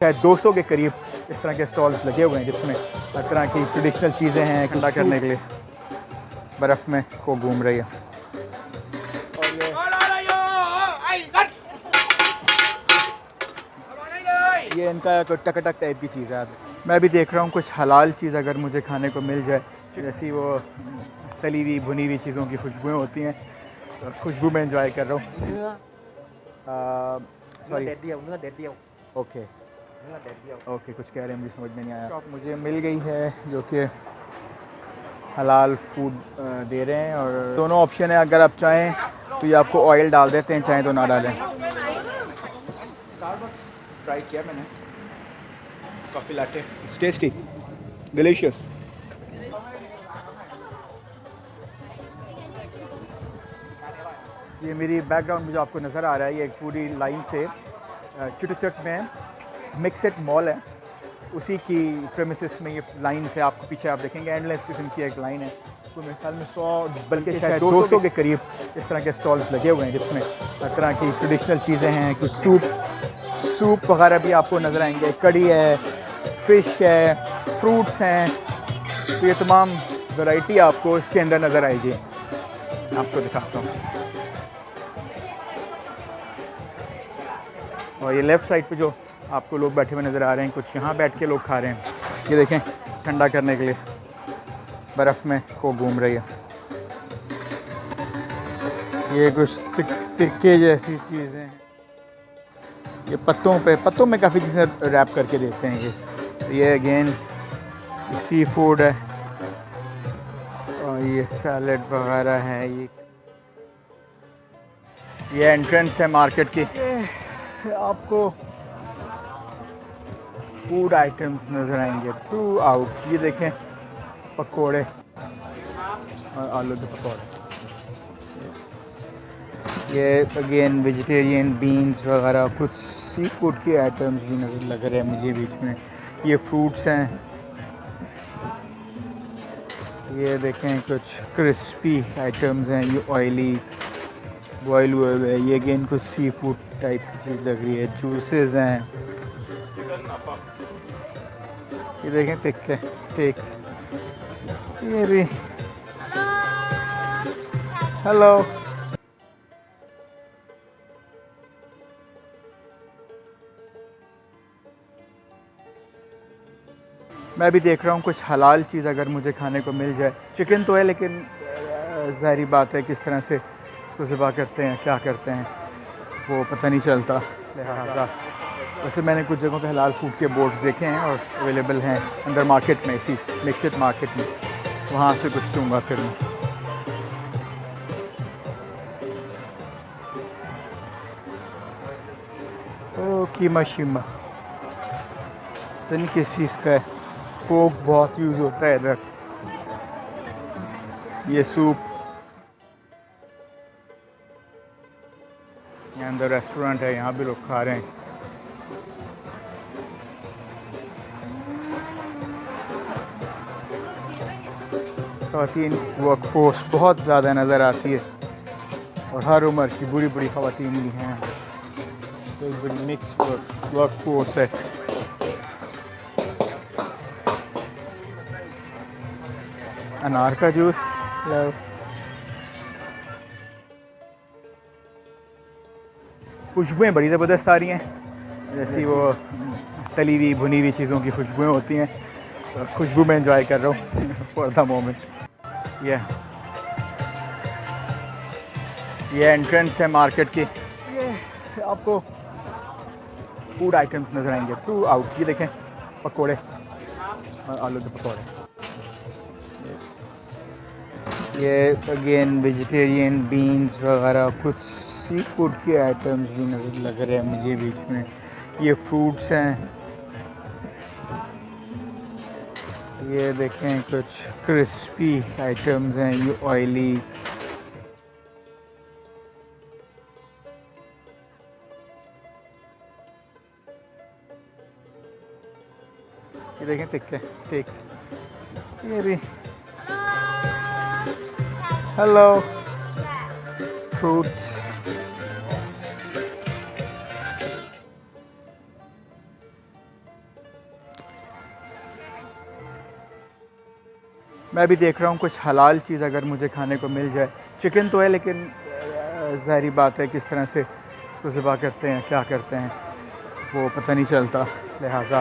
शायद 200 के करीब इस तरह के स्टॉल्स लगे हुए हैं जिसमें हर तरह की ट्रेडिशनल चीज़ें हैं ठंडा करने के लिए। बर्फ़ में को घूम रही है और ये इनका टकटक टाइप की चीज़ है। मैं भी देख रहा हूँ कुछ हलाल चीज़ अगर मुझे खाने को मिल जाए, जैसी वो तली हुई भुनी हुई चीज़ों की खुशबुएँ होती हैं, तो खुशबू में एंजॉय कर रहा हूँ। सॉरी ओके ओके कुछ कह रहे हैं मुझे समझ में नहीं आया। शॉप मुझे मिल गई है जो कि हलाल फूड दे रहे हैं और दोनों ऑप्शन है। अगर आप चाहें तो ये आपको ऑयल डाल देते हैं, चाहें तो ना डालें। स्टारबक्स ट्राई किया मैंने, coffee latte, it's tasty delicious. ये मेरी बैकग्राउंड में जो आपको नज़र आ रहा है, ये एक पूरी लाइन से चुटचट में मिक्सड मॉल है, उसी की प्रेमिसेस में ये लाइन से आपको पीछे आप देखेंगे एंडलेस किस्म की एक लाइन है। तो मेरे ख्याल में 100 बल्कि शायद 200 के करीब इस तरह के स्टॉल्स लगे हुए हैं जिसमें हर तरह की ट्रेडिशनल चीज़ें हैं। कुछ सूप वगैरह भी आपको नज़र आएंगे, कड़ी है, फ़िश है, फ्रूट्स हैं, तो ये तमाम वैरायटी आपको इसके अंदर नज़र आएगी। आपको दिखाता हूँ। और ये लेफ़्ट साइड पे जो आपको लोग बैठे हुए नज़र आ रहे हैं, कुछ यहाँ बैठ के लोग खा रहे हैं। ये देखें ठंडा करने के लिए बर्फ़ में को घूम रही है। ये कुछ टिक्के जैसी चीज़ें हैं, ये पत्तों में काफ़ी चीज़ें रैप करके देते हैं। ये अगेन सी फूड है और ये सैलड वगैरह है। ये एंट्रेंस है मार्केट की। आपको फूड आइटम्स नज़र आएंगे थ्रू आउट। ये देखें पकोड़े और आलू के पकौड़े। ये अगेन वेजिटेरियन बीन्स वगैरह, कुछ सी फूड के आइटम्स भी नज़र लग रहे हैं मुझे बीच में। ये फ्रूट्स हैं, ये देखें कुछ क्रिस्पी आइटम्स हैं, ये ऑयली बॉयल हुए हुए। ये अगेन कुछ सी फूड टाइप की चीज़ लग रही है। जूसेस हैं, ये देखें टिक्के स्टेक्स। ये भी हेलो। मैं भी देख रहा हूँ कुछ हलाल चीज़ अगर मुझे खाने को मिल जाए। चिकन तो है लेकिन ज़ाहिरी बात है किस तरह से उसको ज़िबा करते हैं, क्या करते हैं वो पता नहीं चलता। लिहाजा वैसे मैंने कुछ जगहों पे हलाल फूड के बोर्ड्स देखे हैं और अवेलेबल हैं अंदर मार्केट में, इसी मिक्सड मार्केट में। वहाँ से कुछ लूँगा फिर मैं। ओ कीमा शीमा नहीं किस चीज़ का है। कोक बहुत यूज़ होता है इधर। ये सूप, यहाँ अंदर रेस्टोरेंट है, यहाँ भी लोग खा रहे हैं। ख़वातीन वर्कफोर्स बहुत ज़्यादा नज़र आती है और हर उम्र की बुरी बुरी ख़वातीन भी हैं। तो बड़ी मिक्स वर्कफोर्स है। अनार का जूस खुशबुएँ बड़ी ज़बरदस्त आ रही हैं, जैसी वो तली हुई भुनी हुई चीज़ों की खुशबुएँ होती हैं। तो खुशबू में एंजॉय कर रहा हूँ फॉर द मोमेंट। ये एंट्रेंस है मार्केट की। ये आपको फूड आइटम्स नज़र आएंगे थ्रू आउट। ये देखें पकोड़े और आलू के पकौड़े। ये अगेन वेजिटेरियन बीन्स वगैरह, कुछ सी फूड के आइटम्स भी नज़र लग रहे हैं मुझे बीच में। ये फ्रूट्स हैं, ये देखें कुछ क्रिस्पी आइटम्स हैं, ये ऑयली ये देखें टिक्के स्टेक्स। ये भी हेलो फ्रूट्स। मैं भी देख रहा हूँ कुछ हलाल चीज़ अगर मुझे खाने को मिल जाए। चिकन तो है लेकिन ज़ाहिरी बात है किस तरह से उसको ज़िबा करते हैं, क्या करते हैं वो पता नहीं चलता। लिहाजा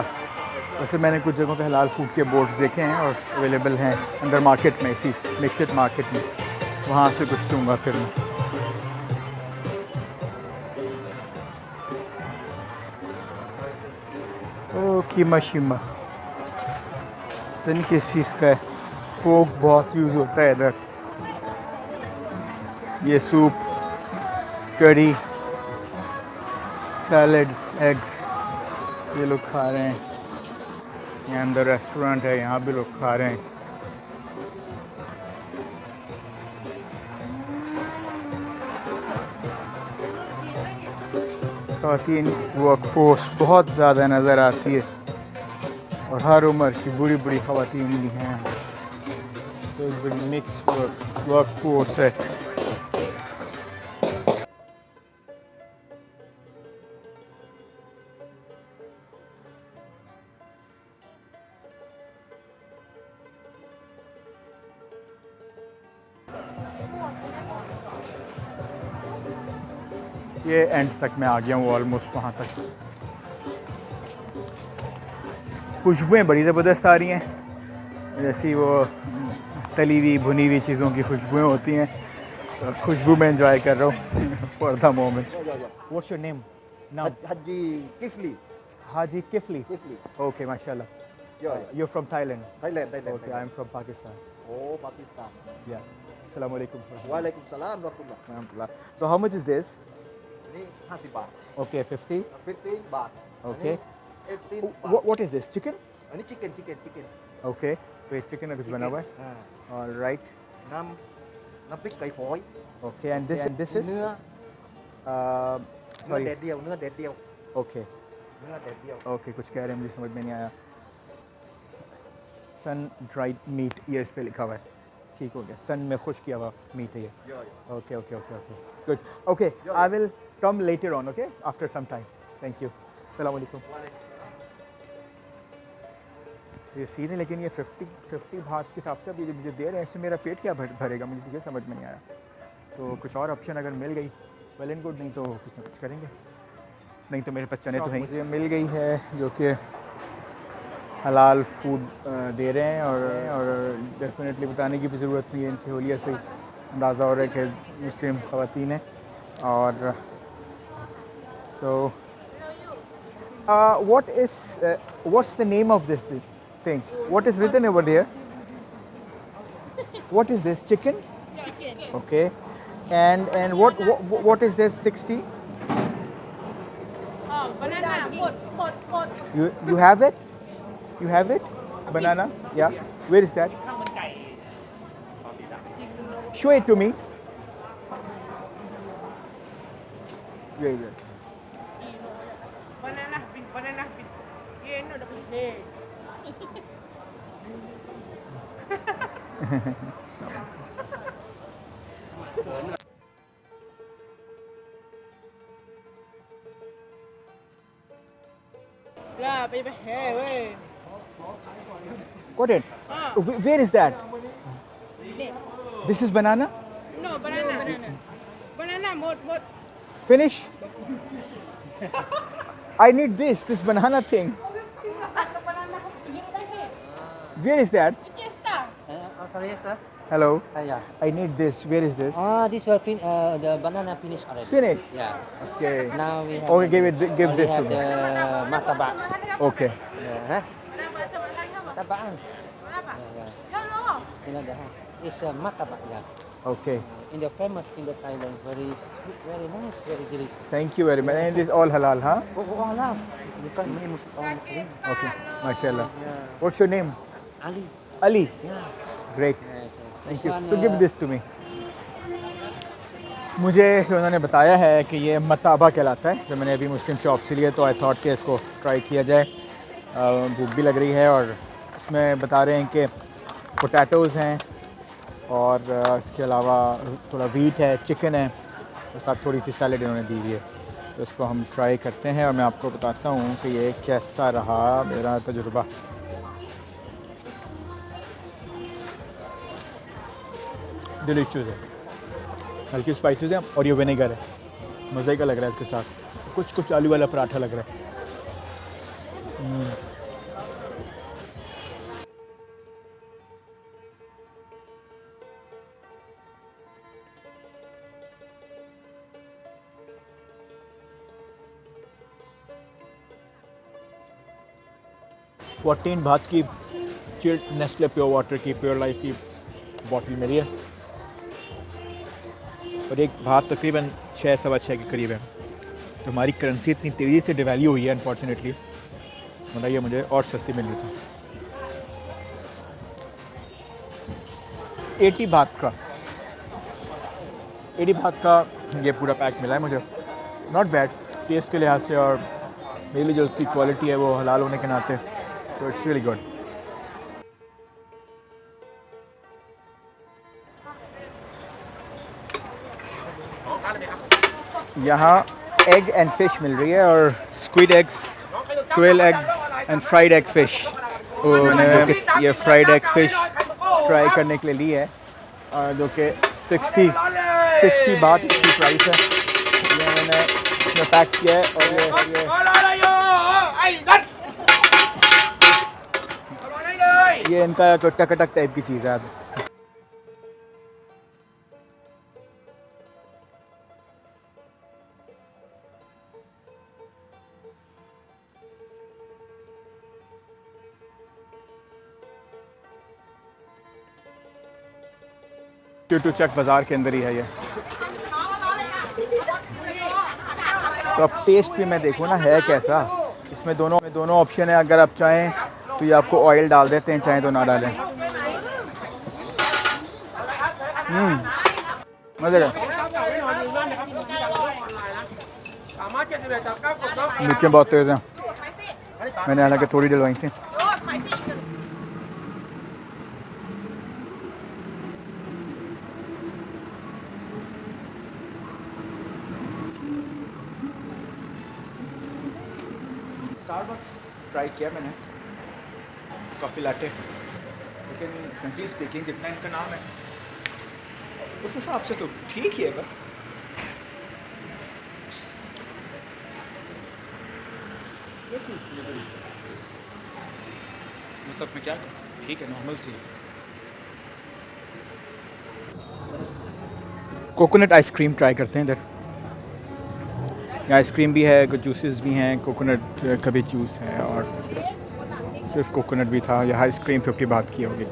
वैसे मैंने कुछ जगहों पे हलाल फूड के बोर्ड्स देखे हैं और अवेलेबल हैं अंदर मार्केट में, इसी मिक्सड मार्केट में, वहाँ से कुछ लूँगा फिर मैं। ओ कीमा शीमा तो किस चीज़ का है। पोक बहुत यूज़ होता है इधर। ये सूप, करी, सैलड, एग्स ये लोग खा रहे हैं। यहाँ अंदर रेस्टोरेंट है, यहाँ भी लोग खा रहे हैं। ख़वातीन वर्कफोर्स बहुत ज़्यादा नज़र आती है और हर उम्र की बड़ी बड़ी ख़वातीन भी हैं। तो एक बड़ी मिक्स वर्कफोर्स है। ये एंड तक मैं आ गया हूँ ऑलमोस्ट वहाँ तक। खुशबुएँ बड़ी ज़बरदस्त आ रही हैं, जैसी वो तली हुई भुनी हुई चीज़ों की खुशबुएँ होती हैं। तो खुशबू में एंजॉय कर रहा हूँ for the moment. What's your name? Haji Kifli. Haji Kifli. Kifli. Okay माशाल्लाह। Yeah. You're from Thailand? Thailand. Okay, I'm from Pakistan. Oh, Pakistan. Yeah. Assalamu alaikum. Walaikum salam rahmatullah. So how much is this? Ni 50 baht. Okay, 50. 15 baht. Okay. Ni 18 baht. What is this? Chicken? Ni chicken. Okay. So ये chicken अभी बना हुआ है. हाँ. All right. Nam pik kai phoi. Okay, and this is? Nưa. Sorry. Nưa đẹt điêu. Okay. Nưa đẹt điêu. Okay, कुछ कह रहे हैं मुझे समझ में नहीं आया। सन ड्राइड मीट ये इस पे लिखा हुआ है। ठीक हो गया, सन में खुश किया हुआ मीट है ये। Okay okay okay okay good. Okay I will come later on, okay after some time. Thank you. अस्सलाम वालेकुम। ये सीधे लेकिन ये 50 भात के हिसाब से अभी मुझे दे रहे हैं, इससे मेरा पेट क्या भरेगा मुझे ये समझ में नहीं आया। तो कुछ और ऑप्शन अगर मिल गई वेल एंड गुड, नहीं तो कुछ ना कुछ करेंगे। नहीं तो मेरे पास चने तो हैं। मुझे मिल गई है जो कि हलाल फूड दे रहे हैं और डेफिनेटली बताने की भी ज़रूरत नहीं है, इनकी होलिया से अंदाज़ा हो रहा है कि मुस्लिम ख़वातीन हैं। और so what's the name of this thing? What is written over there? What is this? Chicken? Okay and what is this 60? Banana, pot. You have it? You have it? Banana? Yeah. Where is that? Show it to me. Where is it? Banana. Yeah, no, the hey. La, baby, hey, wait. Got it? Where is that? This is banana? No, banana. Banana, mod. Finish? I need this banana thing. Where is that? Sorry, sir. Hello. Yeah. I need this. Where is this? This will the banana finish already. Finish? Yeah. Okay. Now we have. Okay, give this to the me. martabak. Okay. Yeah. Martabak. You know it's a martabak. Yeah. Okay. In the famous in the Thailand, very sweet, very nice, very delicious. Thank you very much. And it's all halal, huh? Oh, halal. You can name Muslim. Okay. MashaAllah. What's your name? Ali. Ali. Yeah. Great. Yes, Thank you. So give this to me. मुझे उन्होंने बताया है कि ये मताबा कहलाता है, जो मैंने अभी मुस्लिम शॉप से लिया, तो आई थॉट कि इसको ट्राई किया जाए। भूख भी लग रही है और इसमें बता रहे हैं कि पोटैटोज़ हैं और इसके अलावा थोड़ा वीट है, चिकन है और साथ थोड़ी सी सैलड इन्होंने दी हुई है। तो इसको हम ट्राई करते हैं और मैं आपको बताता हूँ कि ये कैसा रहा मेरा तजुर्बा। डिलीशियस है, हल्की स्पाइसेस हैं और ये विनेगर है, मज़े का लग रहा है इसके साथ। कुछ कुछ आलू वाला पराठा लग रहा है। 14 बात की चिल्ड नेस्ले प्योर वाटर की प्योर लाइफ की बॉटल मिली है और एक बात तकरीबन 6-6.25 के करीब है। तो हमारी करेंसी इतनी तेज़ी से डिवैल्यू हुई है अनफॉर्चुनेटली, वरना ये मुझे और सस्ती मिल रही थी। 80 बात का ये पूरा पैक मिला है मुझे। नॉट बैड टेस्ट के लिहाज से, और मेरे लिए जो उसकी क्वालिटी है वो हलाल होने के नाते, तो इट्स रियली गुड। यहाँ एग एंड फिश मिल रही है, और squid eggs, quill eggs and fried egg fish. ये फ्राइड एग फिश ट्राई करने के लिए ली है, जो कि 60 बात इसकी प्राइस है। ये मैंने इसमें पैक किया है, और ये इनका टकटक टाइप की चीज़ है। चक बाज़ार के अंदर ही है ये। तो अब टेस्ट भी मैं देखूँ ना है कैसा। इसमें दोनों ऑप्शन है, अगर आप चाहें तो ये आपको ऑयल डाल देते हैं, चाहें तो ना डालें। मज़े का। मिर्चें बहुत तेज़ हैं, मैंने हालांकि थोड़ी डलवाई थी। स्टारबक्स ट्राई किया मैंने, कॉफ़ी लाटे, लेकिन फ्रेंकली स्पीकिंग जितना इनका नाम है उस हिसाब से तो ठीक ही है बस। मतलब मैं क्या करूँ, ठीक है, नॉर्मल सी है। कोकोनट आइसक्रीम ट्राई करते हैं इधर। आइसक्रीम भी है, कुछ जूसेस भी हैं, कोकोनट का भी जूस है, और सिर्फ कोकोनट भी था। यह आइसक्रीम 50 बात की होगी।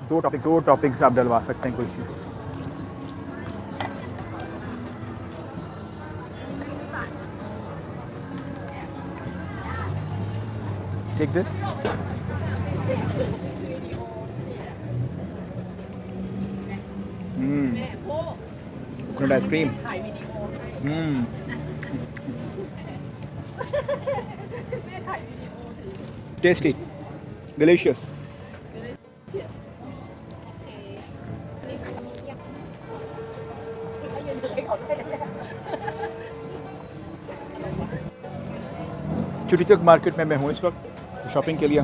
दो टॉपिक्स आप डलवा सकते हैं कोई सी। Take this. Coconut ice cream. Tasty, delicious. Chutichak market में मैं हूँ इस वक्त शॉपिंग के लिए।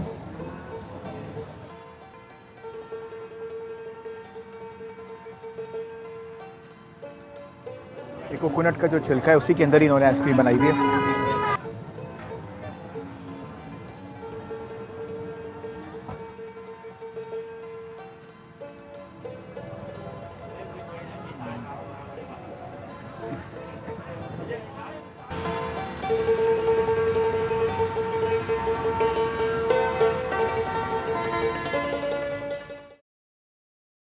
ये कोकोनट का जो छिलका है उसी के अंदर ही इन्होंने आइसक्रीम बनाई हुई है।